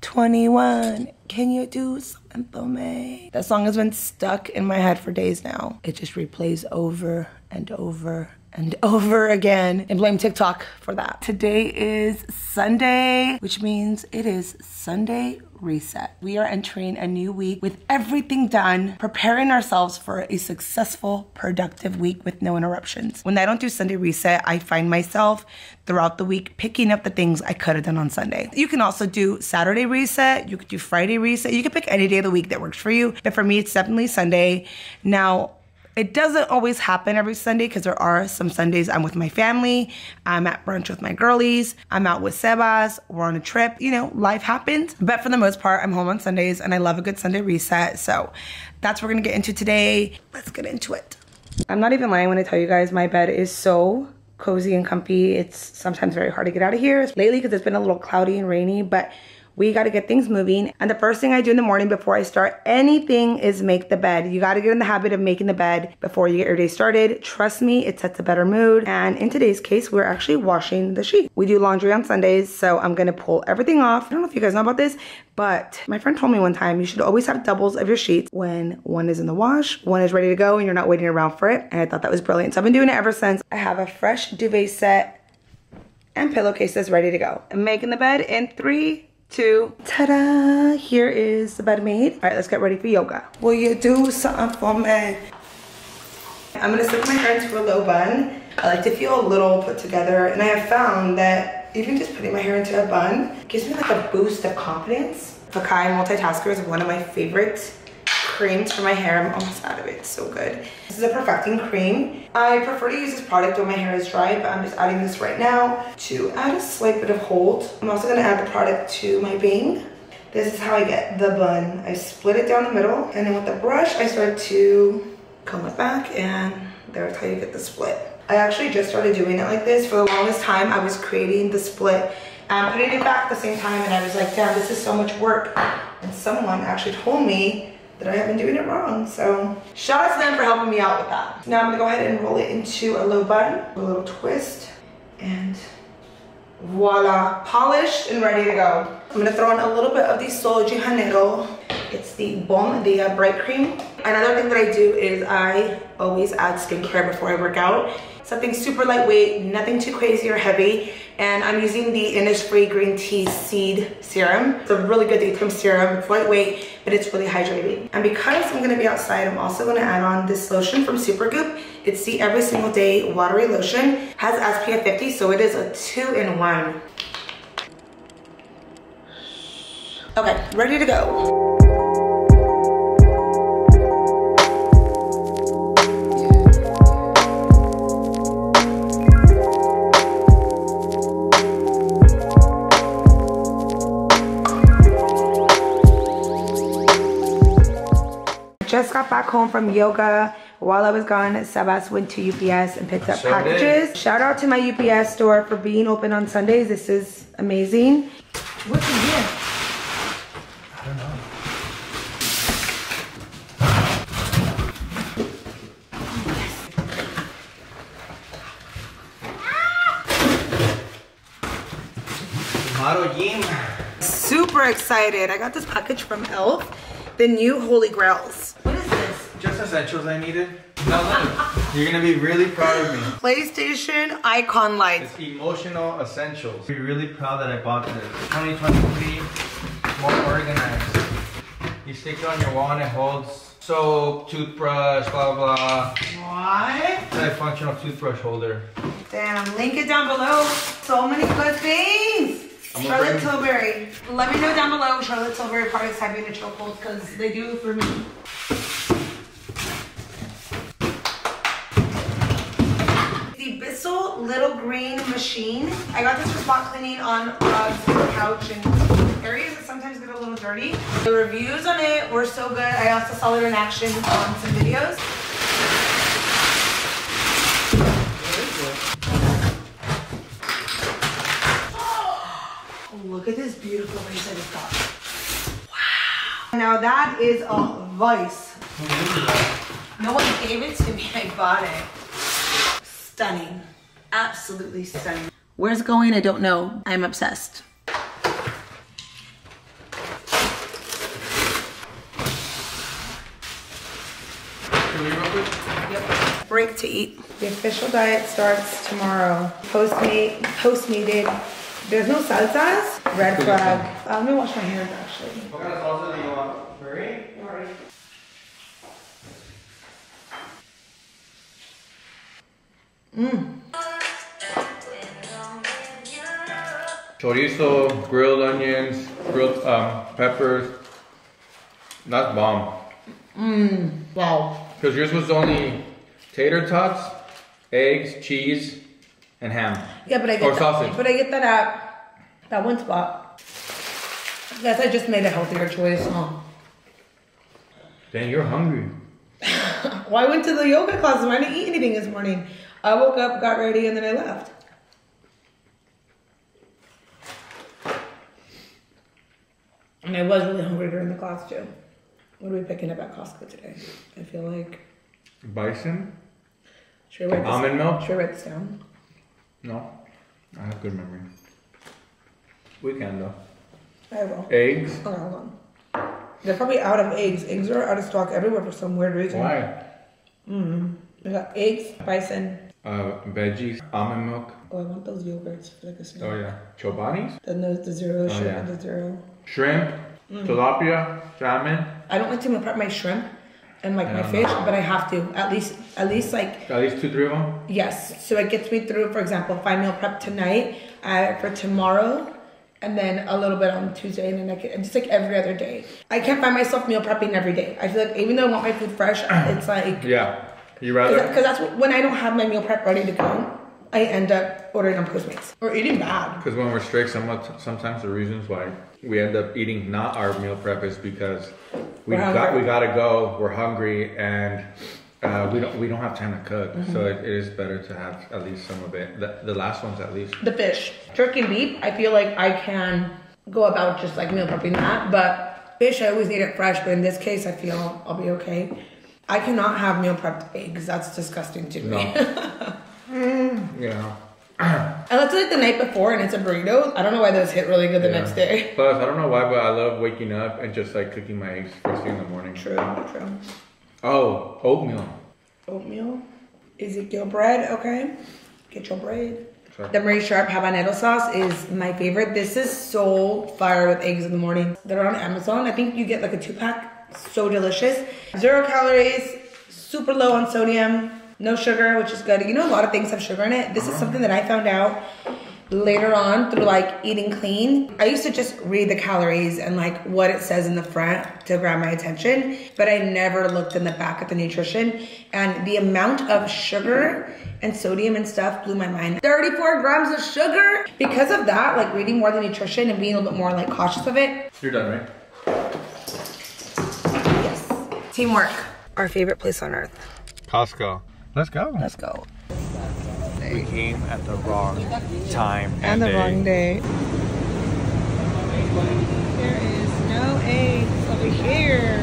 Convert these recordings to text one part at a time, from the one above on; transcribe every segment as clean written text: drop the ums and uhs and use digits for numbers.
21, can you do something for me? That song has been stuck in my head for days now. It just replays over and over and over again, and blame TikTok for that. Today is Sunday, which means it is Sunday reset. We are entering a new week with everything done, preparing ourselves for a successful, productive week with no interruptions. When I don't do Sunday reset, I find myself throughout the week picking up the things I could have done on Sunday. You can also do Saturday reset, you could do Friday reset, you can pick any day of the week that works for you, but for me, it's definitely Sunday. Now, it doesn't always happen every Sunday because there are some Sundays I'm with my family, I'm at brunch with my girlies, I'm out with Sebas, we're on a trip, you know, life happens. But for the most part, I'm home on Sundays and I love a good Sunday reset. So that's what we're gonna get into today. Let's get into it. I'm not even lying when I tell you guys my bed is so cozy and comfy. It's sometimes very hard to get out of here lately because it's been a little cloudy and rainy, but we gotta get things moving. And the first thing I do in the morning before I start anything is make the bed. You gotta get in the habit of making the bed before you get your day started. Trust me, it sets a better mood. And in today's case, we're actually washing the sheet. We do laundry on Sundays, so I'm gonna pull everything off. I don't know if you guys know about this, but my friend told me one time you should always have doubles of your sheets. When one is in the wash, one is ready to go and you're not waiting around for it. And I thought that was brilliant. So I've been doing it ever since. I have a fresh duvet set and pillowcases ready to go. I'm making the bed in 3, 2, ta-da! Here is the bed made. All right, let's get ready for yoga. Will you do something for me? I'm gonna stick my hair into a low bun. I like to feel a little put together, and I have found that even just putting my hair into a bun gives me like a boost of confidence. Fakai Multitasker is one of my favorite creams for my hair. I'm almost out of it, it's so good. This is a perfecting cream. I prefer to use this product when my hair is dry, but I'm just adding this right now to add a slight bit of hold. I'm also gonna add the product to my bang. This is how I get the bun. I split it down the middle, and then with the brush, I start to comb it back, and there's how you get the split. I actually just started doing it like this. For the longest time, I was creating the split and putting it back at the same time, and I was like, damn, this is so much work. And someone actually told me that I have been doing it wrong. So shout out to them for helping me out with that. Now I'm gonna go ahead and roll it into a low bun, a little twist, and voila, polished and ready to go. I'm gonna throw in a little bit of the Sol de Janeiro. It's the Bon Dia Bright Cream. Another thing that I do is I always add skincare before I work out. Something super lightweight, nothing too crazy or heavy. And I'm using the Innisfree Green Tea Seed Serum. It's a really good daytime serum. It's lightweight, but it's really hydrating. And because I'm gonna be outside, I'm also gonna add on this lotion from Supergoop. It's the Every Single Day Watery Lotion. Has SPF 50, so it is a 2-in-1. Okay, ready to go. Just got back home from yoga. While I was gone, Sebas went to UPS and picked up packages. Shout out to my UPS store for being open on Sundays. This is amazing. What's in here? I don't know. Model Jim. Super excited. I got this package from Elf. The new Holy Grails. What is this? Just essentials I needed. No, look. You're gonna be really proud of me. PlayStation Icon Lights. It's emotional essentials. Be really proud that I bought this. 2023, more organized. You stick it on your wall and it holds soap, toothbrush, blah blah. What? It's a functional toothbrush holder. Damn, link it down below. So many good things. Charlotte Tilbury. Let me know down below Charlotte Tilbury products have you in a chokehold because they do for me. The Bissell Little Green Machine. I got this for spot cleaning on rugs, couch, and areas that sometimes get a little dirty. The reviews on it were so good. I also saw it in action on some videos. Look at this beautiful piece I just got. Wow. Now that is a vice. No one gave it to me, I bought it. Stunning. Absolutely stunning. Where's it going? I don't know. I'm obsessed. Yep. Break to eat. The official diet starts tomorrow. Post-meeted. There's no salsas. Red flag. Let me wash my hands actually. What kind of salsa do you want? Curry? Chorizo, grilled onions, grilled peppers. That's bomb. Wow. Because yours was only tater tots, eggs, cheese, and ham. Yeah, but I get sausage. But I get that at that one spot. Guess I just made a healthier choice. Oh. Dang, you're hungry. Well, I went to the yoga classes. I didn't eat anything this morning. I woke up, got ready, and then I left. And I was really hungry during the class too. What are we picking up at Costco today? I feel like Bison? should I write this Almond milk? Should I write this down? No. I have good memory. We can though. I will. Eggs? Oh, hold on. They're probably out of eggs. Eggs are out of stock everywhere for some weird reason. Why? We got eggs, bison. Veggies, almond milk. Oh, I want those yogurts for like a snack. Oh yeah. Chobanis? Then there's the zero, shrimp yeah. and the zero. Shrimp, tilapia, salmon. I don't like to meal prep my shrimp and like my fish, but I have to. At least like. At least 2-3 of them? Yes. So it gets me through, for example, if I meal prep tonight, for tomorrow, and then a little bit on Tuesday, and then just like every other day. I can't find myself meal prepping every day. I feel like even though I want my food fresh, it's like. Yeah. You rather? Because that's when I don't have my meal prep ready to go, I end up ordering on Postmates or eating bad. Because when we're strict, sometimes the reasons why we end up eating not our meal prep is because we gotta go, we're hungry, and we don't have time to cook. So it is better to have at least some of it. The last ones at least. The fish, turkey and beef, I feel like I can go about just like meal prepping that, but fish I always need it fresh. But in this case, I feel I'll be okay. I cannot have meal prepped eggs. That's disgusting to me. No. Yeah. Unless it's like the night before and it's a burrito. I don't know why those hit really good the next day. Plus, I don't know why, but I love waking up and just like cooking my eggs first thing in the morning. True. Oh, oatmeal. Oatmeal. Ezekiel bread, okay. Get your bread. Sorry. The Marie Sharp habanero sauce is my favorite. This is so fire with eggs in the morning. They're on Amazon. I think you get like a 2-pack. So delicious. 0 calories, super low on sodium, no sugar, which is good. You know, a lot of things have sugar in it. This is something that I found out later on through like eating clean. I used to just read the calories and like what it says in the front to grab my attention, but I never looked in the back at the nutrition, and the amount of sugar and sodium and stuff blew my mind. 34 grams of sugar. Because of that, like reading more of the nutrition and being a little bit more like cautious of it. You're done, right? Teamwork. Our favorite place on earth. Costco. Let's go. Let's go. We came at the wrong time and the wrong day. There is no eggs over here.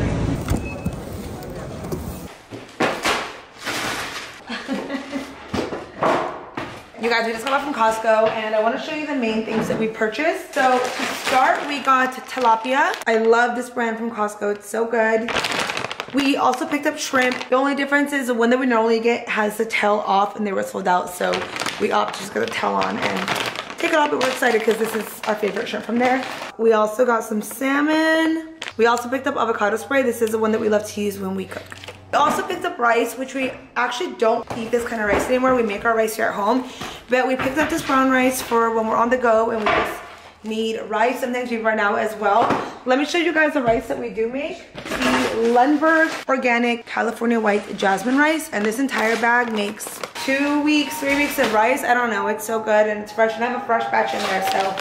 You guys, we just got back from Costco and I want to show you the main things that we purchased. So to start, we got tilapia. I love this brand from Costco. It's so good. We also picked up shrimp. The only difference is the one that we normally get has the tail off and they were sold out. So we opted to just get the tail on and take it off, but we're excited because this is our favorite shrimp from there. We also got some salmon. We also picked up avocado spray. This is the one that we love to use when we cook. We also picked up rice, which we actually don't eat this kind of rice anymore. We make our rice here at home, but we picked up this brown rice for when we're on the go and we just need rice. Sometimes we run out as well. Let me show you guys the rice that we do make. The Lundberg Organic California White Jasmine rice, and this entire bag makes 2 weeks, 3 weeks of rice. I don't know, it's so good and it's fresh, and I have a fresh batch in there. So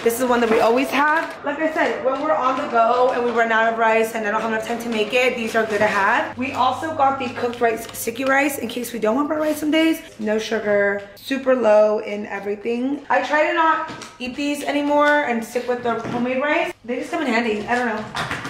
this is the one that we always have. Like I said, when we're on the go and we run out of rice and I don't have enough time to make it, these are good to have. We also got the cooked rice sticky rice in case we don't want our rice some days. No sugar, super low in everything. I try to not eat these anymore and stick with the homemade rice. They just come in handy, I don't know.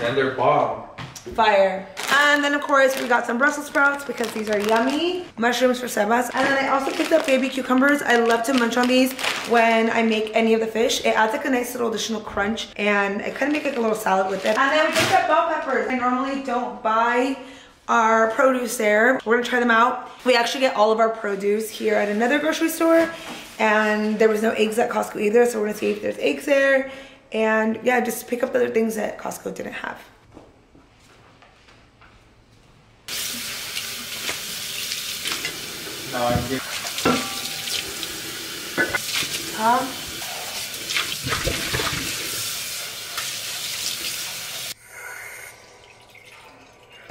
And they're bomb. Fire. And then of course we got some Brussels sprouts because these are yummy. Mushrooms for Sebas. And then I also picked up baby cucumbers. I love to munch on these when I make any of the fish. It adds like a nice little additional crunch and I kind of make like a little salad with it. And then we picked up bell peppers. I normally don't buy our produce there. We're gonna try them out. We actually get all of our produce here at another grocery store, and there was no eggs at Costco either, so we're gonna see if there's eggs there. And yeah, just pick up the other things that Costco didn't have.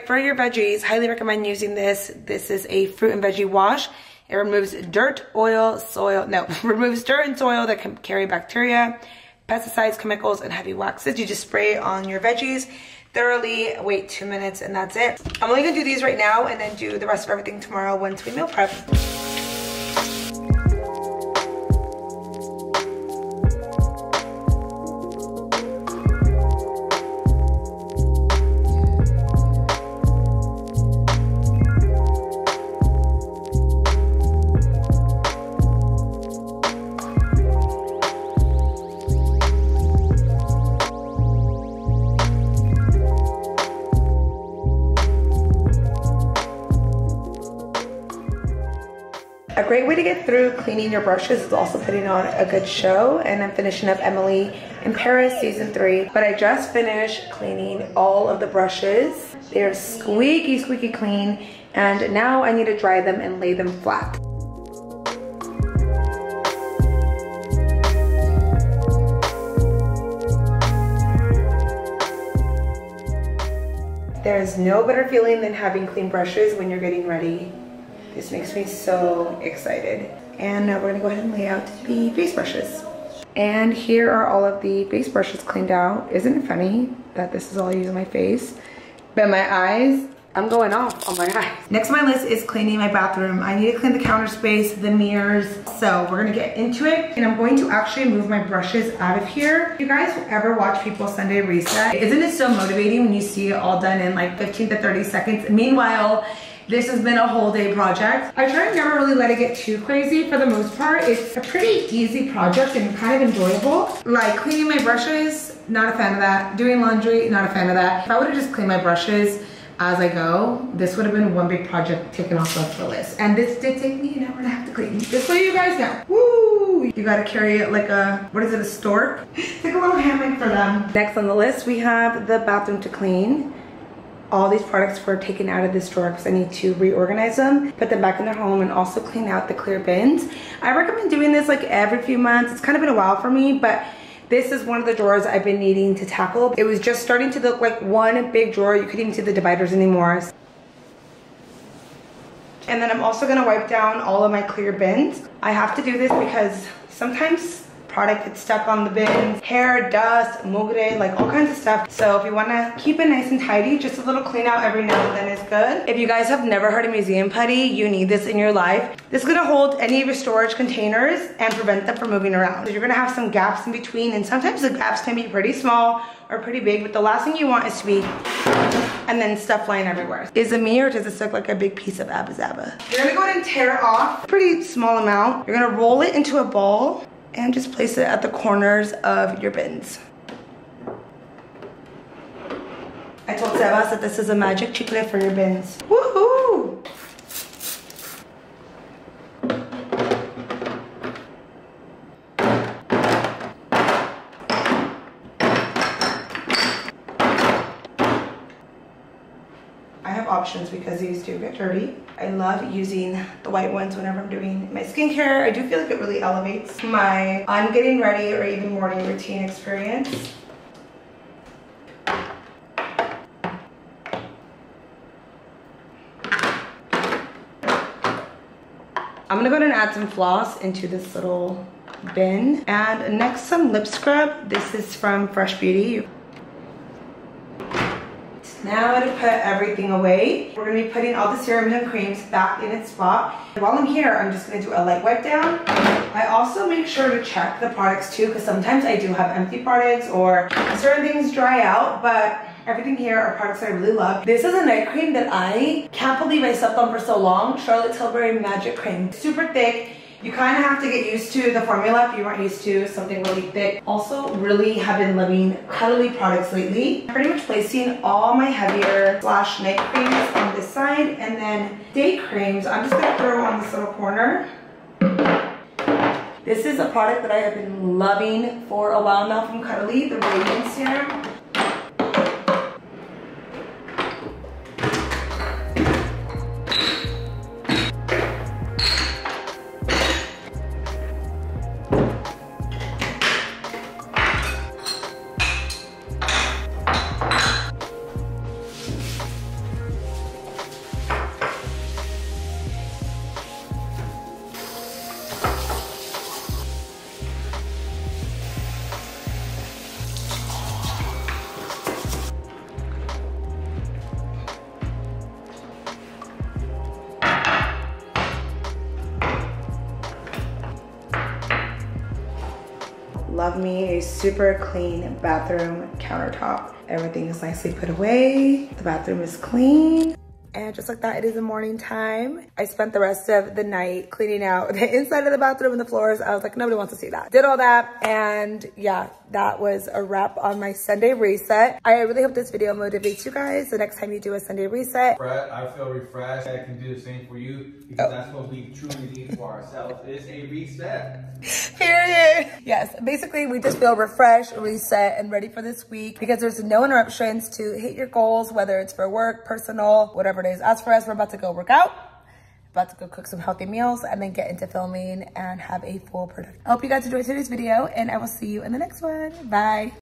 For your veggies, highly recommend using this. This is a fruit and veggie wash. It removes dirt, oil, soil, no, removes dirt and soil that can carry bacteria, pesticides, chemicals, and heavy waxes. You just spray it on your veggies thoroughly, wait 2 minutes, and that's it. I'm only gonna do these right now and then do the rest of everything tomorrow once we meal prep. A great way to get through cleaning your brushes is also putting on a good show, and I'm finishing up Emily in Paris season 3. But I just finished cleaning all of the brushes. They're squeaky, squeaky clean, and now I need to dry them and lay them flat. There's no better feeling than having clean brushes when you're getting ready. This makes me so excited. And now we're gonna go ahead and lay out the face brushes. And here are all of the face brushes cleaned out. Isn't it funny that this is all I use on my face? But my eyes, I'm going off on my eyes. Next on my list is cleaning my bathroom. I need to clean the counter space, the mirrors. So we're gonna get into it. And I'm going to actually move my brushes out of here. If you guys ever watch people's Sunday reset, isn't it so motivating when you see it all done in like 15 to 30 seconds? Meanwhile, this has been a whole day project. I try to never really let it get too crazy. For the most part, it's a pretty easy project and kind of enjoyable. Like cleaning my brushes, not a fan of that. Doing laundry, not a fan of that. If I would have just cleaned my brushes as I go, this would have been one big project taken off of the list. And this did take me an hour and a half to clean. Just so you guys know. Woo! You gotta carry it like a, what is it, a stork? It's like a little hammock for them. Next on the list, we have the bathroom to clean. All these products were taken out of this drawer because I need to reorganize them, put them back in their home, and also clean out the clear bins. I recommend doing this like every few months. It's kind of been a while for me, but this is one of the drawers I've been needing to tackle. It was just starting to look like one big drawer. You couldn't even see the dividers anymore. And then I'm also gonna wipe down all of my clear bins. I have to do this because sometimes product gets stuck on the bins, hair, dust, mugre, like all kinds of stuff. So if you wanna keep it nice and tidy, just a little clean out every now and then is good. If you guys have never heard of museum putty, you need this in your life. This is gonna hold any of your storage containers and prevent them from moving around. So you're gonna have some gaps in between, and sometimes the gaps can be pretty small or pretty big, but the last thing you want is to be and then stuff flying everywhere. Is it me or does this look like a big piece of Abba Zaba? You're gonna go ahead and tear it off, pretty small amount. You're gonna roll it into a ball and just place it at the corners of your bins. I told Sebas that this is a magic chicle for your bins. Woohoo! I have options because these do get dirty. I love using the white ones whenever I'm doing my skincare. I do feel like it really elevates my I'm getting ready or even morning routine experience. I'm gonna go ahead and add some floss into this little bin. And next, some lip scrub. This is from Fresh Beauty. Now I'm gonna put everything away. We're gonna be putting all the serums and creams back in its spot. While I'm here, I'm just gonna do a light wipe down. I also make sure to check the products too, because sometimes I do have empty products or certain things dry out, but everything here are products that I really love. This is a night cream that I can't believe I slept on for so long. Charlotte Tilbury Magic Cream. Super thick. You kind of have to get used to the formula if you weren't used to something really thick. Also, really have been loving cuddly products lately. I'm pretty much placing all my heavier slash night creams on this side, and then day creams, I'm just gonna throw on this little corner. This is a product that I have been loving for a while now from Cuddly, the Radiance Serum. Love me a super clean bathroom countertop. Everything is nicely put away. The bathroom is clean. And just like that, it is the morning time. I spent the rest of the night cleaning out the inside of the bathroom and the floors. I was like, nobody wants to see that. Did all that, and yeah, that was a wrap on my Sunday reset. I really hope this video motivates you guys the next time you do a Sunday reset. I feel refreshed. I can do the same for you, because that's what we truly need for ourselves, is a reset. Period. Yes, basically we just feel refreshed, reset, and ready for this week because there's no interruptions to hit your goals, whether it's for work, personal, whatever it is. As for us, we're about to go work out, about to go cook some healthy meals, and then get into filming and have a full production. I hope you guys enjoyed today's video, and I will see you in the next one. Bye.